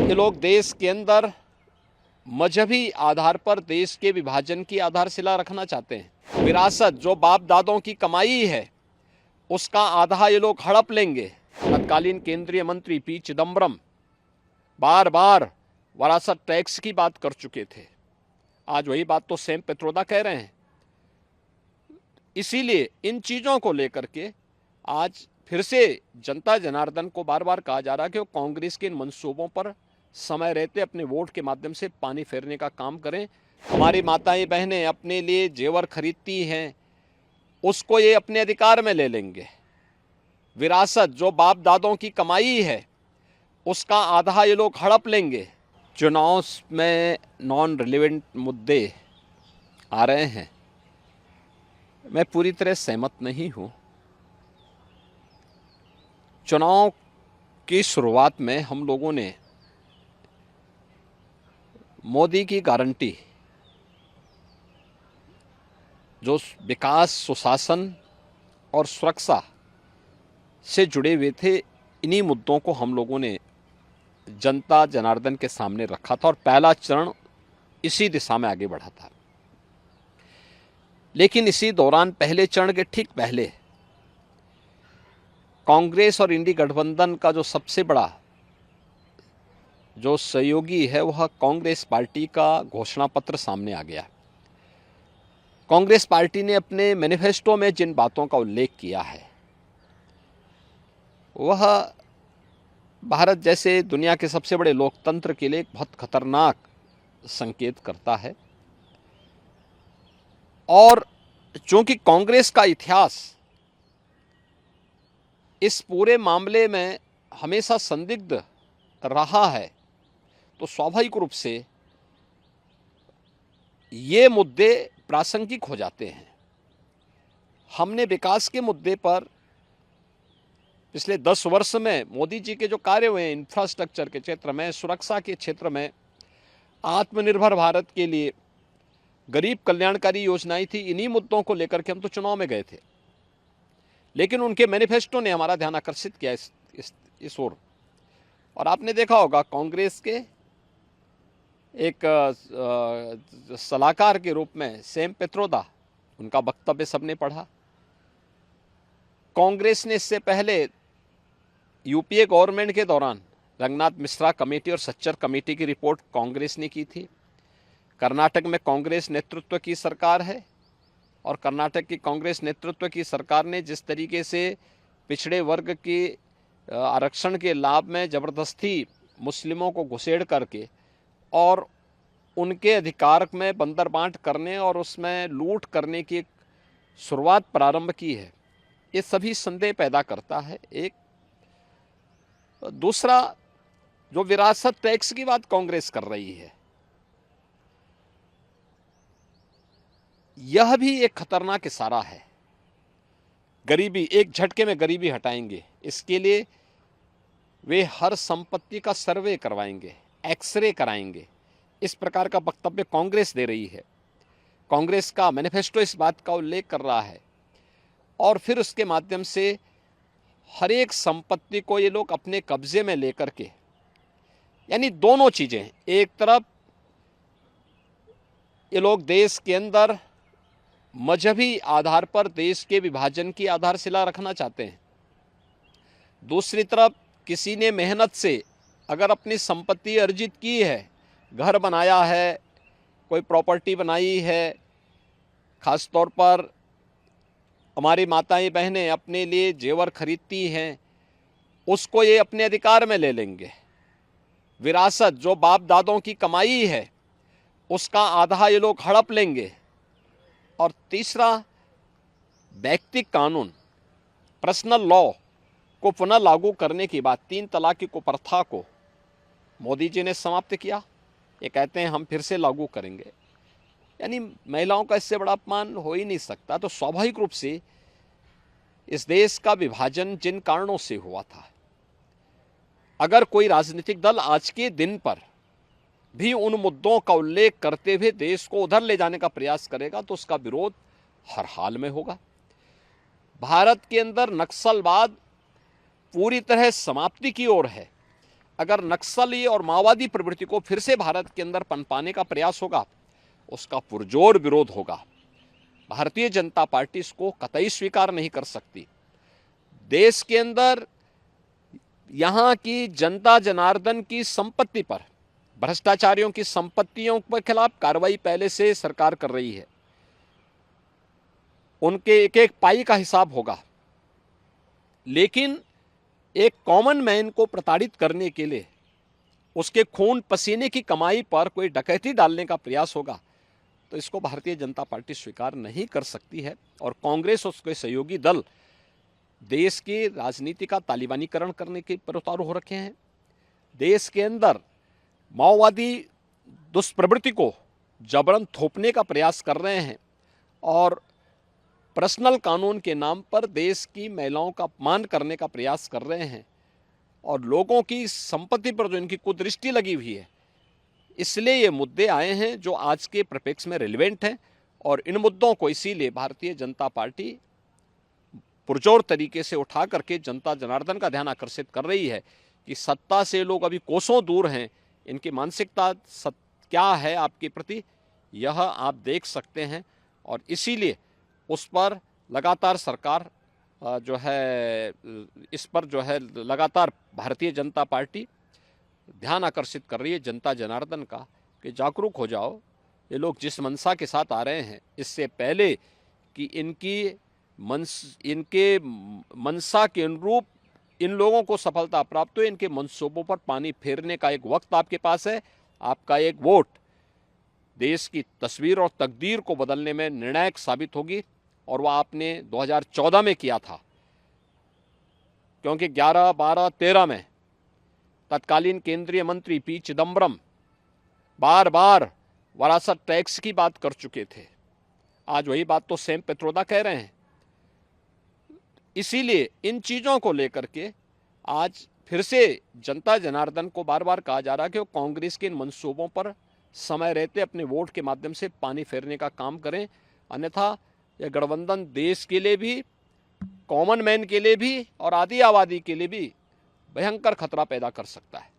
ये लोग देश के अंदर मजहबी आधार पर देश के विभाजन की आधारशिला रखना चाहते हैं। विरासत जो बाप दादों की कमाई है उसका आधा ये लोग हड़प लेंगे। तत्कालीन केंद्रीय मंत्री पी चिदम्बरम बार बार विरासत टैक्स की बात कर चुके थे। आज वही बात तो सैम पित्रोदा कह रहे हैं। इसीलिए इन चीज़ों को लेकर के आज फिर से जनता जनार्दन को बार बार कहा जा रहा है कि वो कांग्रेस के इन मंसूबों पर समय रहते अपने वोट के माध्यम से पानी फेरने का काम करें। हमारी माताएं बहनें अपने लिए जेवर खरीदती हैं, उसको ये अपने अधिकार में ले लेंगे। विरासत जो बाप दादों की कमाई है उसका आधा ये लोग हड़प लेंगे। चुनाव में नॉन रिलेवेंट मुद्दे आ रहे हैं, मैं पूरी तरह सहमत नहीं हूं। चुनाव की शुरुआत में हम लोगों ने मोदी की गारंटी जो विकास, सुशासन और सुरक्षा से जुड़े हुए थे, इन्हीं मुद्दों को हम लोगों ने जनता जनार्दन के सामने रखा था और पहला चरण इसी दिशा में आगे बढ़ा था। लेकिन इसी दौरान पहले चरण के ठीक पहले कांग्रेस और इंडी गठबंधन का जो सबसे बड़ा जो सहयोगी है वह कांग्रेस पार्टी का घोषणा पत्र सामने आ गया। कांग्रेस पार्टी ने अपने मैनिफेस्टो में जिन बातों का उल्लेख किया है वह भारत जैसे दुनिया के सबसे बड़े लोकतंत्र के लिए एक बहुत खतरनाक संकेत करता है। और चूंकि कांग्रेस का इतिहास इस पूरे मामले में हमेशा संदिग्ध रहा है, तो स्वाभाविक रूप से ये मुद्दे प्रासंगिक हो जाते हैं। हमने विकास के मुद्दे पर पिछले 10 वर्ष में मोदी जी के जो कार्य हुए हैं, इंफ्रास्ट्रक्चर के क्षेत्र में, सुरक्षा के क्षेत्र में, आत्मनिर्भर भारत के लिए गरीब कल्याणकारी योजनाएं थी, इन्हीं मुद्दों को लेकर के हम तो चुनाव में गए थे। लेकिन उनके मैनिफेस्टो ने हमारा ध्यान आकर्षित किया इस ओर। और आपने देखा होगा कांग्रेस के एक सलाहकार के रूप में सैम पित्रोदा, उनका वक्तव्य सबने पढ़ा। कांग्रेस ने इससे पहले यूपीए गवर्नमेंट के दौरान रंगनाथ मिश्रा कमेटी और सच्चर कमेटी की रिपोर्ट कांग्रेस ने की थी। कर्नाटक में कांग्रेस नेतृत्व की सरकार है और कर्नाटक की कांग्रेस नेतृत्व की सरकार ने जिस तरीके से पिछड़े वर्ग के आरक्षण के लाभ में ज़बरदस्ती मुस्लिमों को घुसेड़ करके और उनके अधिकार में बंदरबांट करने और उसमें लूट करने की एक शुरुआत प्रारंभ की है, ये सभी संदेह पैदा करता है। एक दूसरा, जो विरासत टैक्स की बात कांग्रेस कर रही है, यह भी एक खतरनाक इशारा है। गरीबी, एक झटके में गरीबी हटाएंगे, इसके लिए वे हर संपत्ति का सर्वे करवाएंगे, एक्सरे कराएंगे, इस प्रकार का वक्तव्य कांग्रेस दे रही है। कांग्रेस का मैनिफेस्टो इस बात का उल्लेख कर रहा है और फिर उसके माध्यम से हर एक संपत्ति को ये लोग अपने कब्जे में लेकर के, यानी दोनों चीजें, एक तरफ ये लोग देश के अंदर मजहबी आधार पर देश के विभाजन की आधारशिला रखना चाहते हैं, दूसरी तरफ किसी ने मेहनत से अगर अपनी संपत्ति अर्जित की है, घर बनाया है, कोई प्रॉपर्टी बनाई है, खास तौर पर हमारी माताएं बहनें अपने लिए जेवर खरीदती हैं, उसको ये अपने अधिकार में ले लेंगे। विरासत जो बाप दादों की कमाई है उसका आधा ये लोग हड़प लेंगे। और तीसरा, व्यक्तिगत कानून, पर्सनल लॉ को पुनः लागू करने की बात, 3 तलाक की कुप्रथा को मोदी जी ने समाप्त किया, ये कहते हैं हम फिर से लागू करेंगे। यानी महिलाओं का इससे बड़ा अपमान हो ही नहीं सकता। तो स्वाभाविक रूप से इस देश का विभाजन जिन कारणों से हुआ था, अगर कोई राजनीतिक दल आज के दिन पर भी उन मुद्दों का उल्लेख करते हुए देश को उधर ले जाने का प्रयास करेगा तो उसका विरोध हर हाल में होगा। भारत के अंदर नक्सलवाद पूरी तरह समाप्ति की ओर है। अगर नक्सली और माओवादी प्रवृत्ति को फिर से भारत के अंदर पनपाने का प्रयास होगा, उसका पुरजोर विरोध होगा। भारतीय जनता पार्टी इसको कतई स्वीकार नहीं कर सकती। देश के अंदर यहाँ की जनता जनार्दन की संपत्ति पर, भ्रष्टाचारियों की संपत्तियों के खिलाफ कार्रवाई पहले से सरकार कर रही है। उनके एक एक पाई का हिसाब होगा, लेकिन एक कॉमन मैन को प्रताड़ित करने के लिए उसके खून पसीने की कमाई पर कोई डकैती डालने का प्रयास होगा, तो इसको भारतीय जनता पार्टी स्वीकार नहीं कर सकती है। और कांग्रेस और उसके सहयोगी दल देश की राजनीति का तालिबानीकरण करने के पर उतारू हो रखे हैं। देश के अंदर माओवादी दुष्प्रवृत्ति को जबरन थोपने का प्रयास कर रहे हैं और पर्सनल कानून के नाम पर देश की महिलाओं का अपमान करने का प्रयास कर रहे हैं और लोगों की संपत्ति पर जो इनकी कुदृष्टि लगी हुई है, इसलिए ये मुद्दे आए हैं जो आज के परिप्रेक्ष्य में रिलेवेंट हैं। और इन मुद्दों को इसीलिए भारतीय जनता पार्टी पुरजोर तरीके से उठा करके जनता जनार्दन का ध्यान आकर्षित कर रही है कि सत्ता से लोग अभी कोसों दूर हैं, इनकी मानसिकता क्या है आपके प्रति, यह आप देख सकते हैं। और इसीलिए उस पर लगातार सरकार जो है, इस पर जो है लगातार भारतीय जनता पार्टी ध्यान आकर्षित कर रही है जनता जनार्दन का कि जागरूक हो जाओ, ये लोग जिस मंशा के साथ आ रहे हैं, इससे पहले कि इनके मंशा के अनुरूप इन लोगों को सफलता प्राप्त हो, इनके मंसूबों पर पानी फेरने का एक वक्त आपके पास है। आपका एक वोट देश की तस्वीर और तकदीर को बदलने में निर्णायक साबित होगी, और वह आपने 2014 में किया था, क्योंकि 11, 12, 13 में तत्कालीन केंद्रीय मंत्री पी चिदम्बरम बार बार वरासत टैक्स की बात कर चुके थे। आज वही बात तो सैम पित्रोदा कह रहे हैं। इसीलिए इन चीज़ों को लेकर के आज फिर से जनता जनार्दन को बार बार कहा जा रहा है कि वो कांग्रेस के इन मंसूबों पर समय रहते अपने वोट के माध्यम से पानी फेरने का काम करें, अन्यथा यह गठबंधन देश के लिए भी, कॉमन मैन के लिए भी और आदि आबादी के लिए भी भयंकर खतरा पैदा कर सकता है।